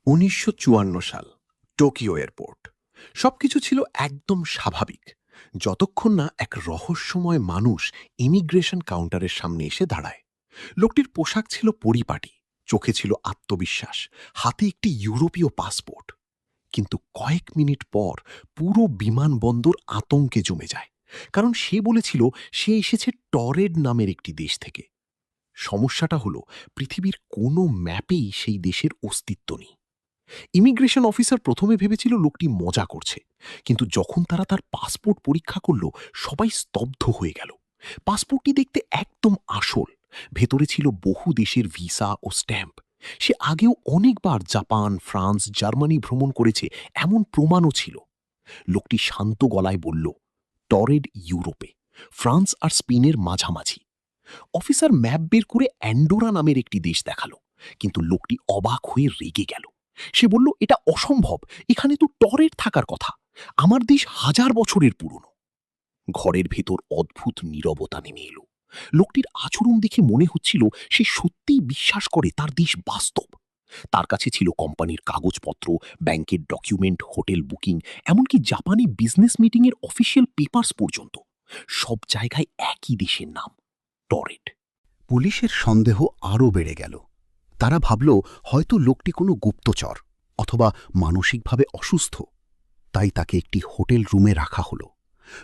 1954 সাল, Tokyo airport. সবকিছু ছিল একদম স্বাভাবিক, যতক্ষণ না এক রহস্যময় মানুষ ইমিগ্রেশন কাউন্টারের সামনে এসে দাঁড়ায়। লোকটির পোশাক ছিল পরিপাটি, চোখে ছিল আত্মবিশ্বাস, হাতে একটি ইউরোপীয় পাসপোর্ট। কিন্তু কয়েক মিনিট পর পুরো বিমানবন্দর আতঙ্কে জমে যায়, কারণ সে বলেছিল সে এসেছে টরেড নামের একটি দেশ থেকে। সমস্যাটা হলো, পৃথিবীর কোনো ম্যাপেই সেই দেশের অস্তিত্ব নেই। ইমিগ্রেশন অফিসার প্রথমে ভেবেছিল লোকটি মজা করছে, কিন্তু যখন তারা তার পাসপোর্ট পরীক্ষা করল, সবাই স্তব্ধ হয়ে গেল। পাসপোর্টটি দেখতে একদম আসল, ভেতরে ছিল বহু দেশের ভিসা ও স্ট্যাম্প। সে আগেও অনেকবার জাপান, ফ্রান্স, জার্মানি ভ্রমণ করেছে, এমন প্রমাণও ছিল। লোকটি শান্ত গলায় বলল, টরেড ইউরোপে, ফ্রান্স আর স্পেনের মাঝামাঝি। অফিসার ম্যাপ বের করে অ্যান্ডোরা নামের একটি দেশ দেখালো, কিন্তু লোকটি অবাক হয়ে রেগে গেল। সে বলল, এটা অসম্ভব, এখানে তো টরেড থাকার কথা, আমার দেশ 1000 বছরের পুরনো। ঘরের ভেতর অদ্ভুত নীরবতা নেমে এলো। লোকটির আচরণ দেখে মনে হচ্ছিল সে সত্যিই বিশ্বাস করে তার দেশ বাস্তব। তার কাছে ছিল কোম্পানির কাগজপত্র, ব্যাংকের ডকুমেন্ট, হোটেল বুকিং, এমনকি জাপানি বিজনেস মিটিংয়ের অফিসিয়াল পেপারস পর্যন্ত। সব জায়গায় একই দেশের নাম, টরেড। পুলিশের সন্দেহ আরও বেড়ে গেল। তারা ভাবল হয়তো লোকটি কোনো গুপ্তচর অথবা মানসিকভাবে অসুস্থ। তাই তাকে একটি হোটেল রুমে রাখা হলো।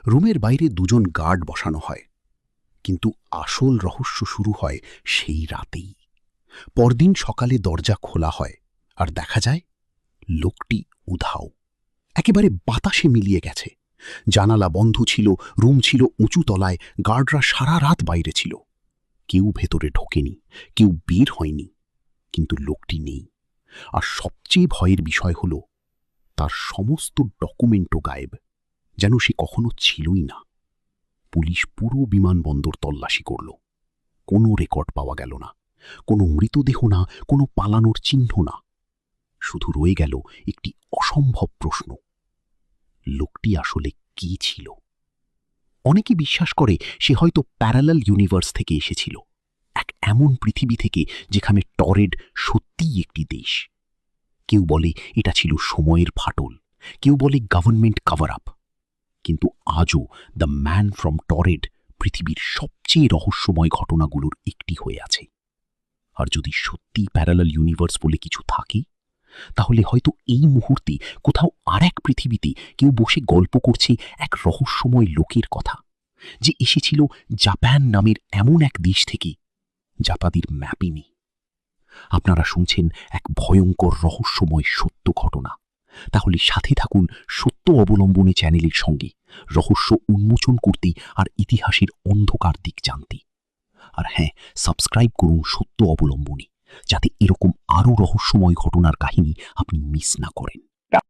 রুমের বাইরে 2জন গার্ড বসানো হয়। কিন্তু আসল রহস্য শুরু হয় সেই রাতেই। পরদিন সকালে দরজা খোলা হয় আর দেখা যায় লোকটি উধাও, একেবারে বাতাসে মিলিয়ে গেছে। জানালা বন্ধ ছিল, রুম ছিল উঁচু তলায়, গার্ডরা সারা রাত বাইরে ছিল। কেউ ভেতরে ঢোকেনি, কেউ বের হয়নি, কিন্তু লোকটি নেই। আর সবচেয়ে ভয়ের বিষয় হল, তার সমস্ত ডকুমেন্টও গায়েব, যেন সে কখনো ছিলই না। পুলিশ পুরো বিমানবন্দর তল্লাশি করল। কোনো রেকর্ড পাওয়া গেল না, কোনো মৃতদেহ না, কোনো পালানোর চিহ্ন না। শুধু রয়ে গেল একটি অসম্ভব প্রশ্ন, লোকটি আসলে কি ছিল? অনেকে বিশ্বাস করে সে হয়তো প্যারালাল ইউনিভার্স থেকে এসেছিল, এক এমন পৃথিবী থেকে যেখানে টরেড সত্যিই একটি দেশ। কেউ বলে এটা ছিল সময়ের ফাটল, কেউ বলে গভর্নমেন্ট কভার আপ। কিন্তু আজও দ্য ম্যান ফ্রম টরেড পৃথিবীর সবচেয়ে রহস্যময় ঘটনাগুলোর একটি হয়ে আছে। আর যদি সত্যি প্যারালাল ইউনিভার্স বলে কিছু থাকে, তাহলে হয়তো এই মুহূর্তে কোথাও আর এক পৃথিবীতে কেউ বসে গল্প করছে এক রহস্যময় লোকের কথা, যে এসেছিল জাপান নামের এমন এক দেশ থেকে যা তাদের ম্যাপে নেই। আপনারা শুনছেন এক ভয়ঙ্কর রহস্যময় সত্য ঘটনা। তাহলে সাথে থাকুন সত্য অবলম্বনে চ্যানেলের সঙ্গে, রহস্য উন্মোচন করতে আর ইতিহাসের অন্ধকার দিক জানতে। আর হ্যাঁ, সাবস্ক্রাইব করুন সত্য অবলম্বনে, যাতে এরকম আরও রহস্যময় ঘটনার কাহিনী আপনি মিস না করেন।